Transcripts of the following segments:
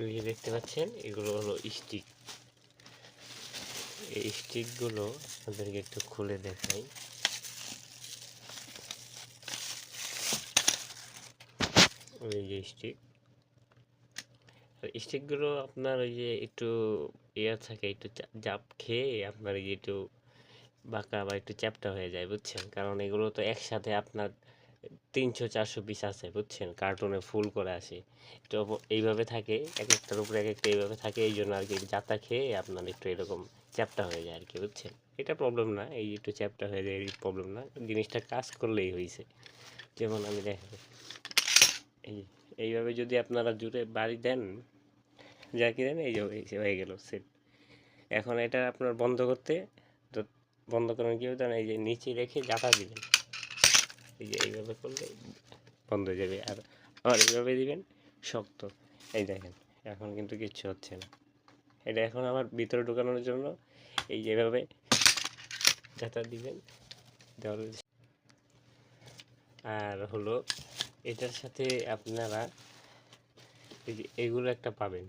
এই যে দেখতে পাচ্ছেন এগুলো হলো স্টিক। এই স্টিকগুলো আপনাদেরকে একটু খুলে দেখাই। এই যে স্টিকগুলো আপনার ওই যে একটু ইয়া থাকে, একটু জাপ খেয়ে আপনার এই যে একটু বাঁকা বা একটু চ্যাপ্টা হয়ে যায়, বুঝছেন? কারণ এগুলো তো একসাথে আপনার 300-400 পিস আছে, বুঝছেন? কার্টুনে ফুল করে আসে। তো এইভাবে থাকে, এক একটার উপরে এক একটা এইভাবে থাকে, এই জন্য আর কি জাতা খেয়ে আপনার একটু এরকম চ্যাপ্টা হয়ে যায় আর কি, বুঝছেন? এটা প্রবলেম না, এই একটু চ্যাপ্টা হয়ে যায় এই প্রবলেম না, জিনিসটা কাজ করলেই হয়েছে। যেমন আমি দেখাবো, এই এইভাবে যদি আপনারা জুড়ে বাড়ি দেন, যা কি দেন, এই যে হয়ে গেল সেট। এখন এটা আপনার বন্ধ করতে, তো বন্ধ করার কি হবে, এই যে নিচে রেখে জাতা দিবেন, এই যে এইভাবে করলে বন্ধ হয়ে যাবে। আর আবার এইভাবে দিবেন শক্ত, এই দেখেন এখন কিন্তু কিচ্ছু হচ্ছে না। এটা এখন আবার ভিতরে ঢোকানোর জন্য এই যেভাবে জাতা দিবেন, দেওয়ার। আর হলো এটার সাথে আপনারা এই যে এগুলো একটা পাবেন,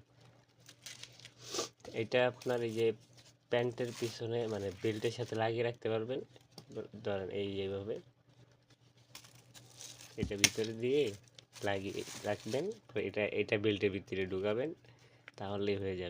এটা আপনার এই যে প্যান্টের পিছনে মানে বেল্টের সাথে লাগিয়ে রাখতে পারবেন। ধরেন এই যেভাবে এটা ভিতরে দিয়ে লাগিয়ে রাখবেন, তো এটা বেল্টের ভিতরে ঢুকাবেন, তাহলেই হয়ে যাবে।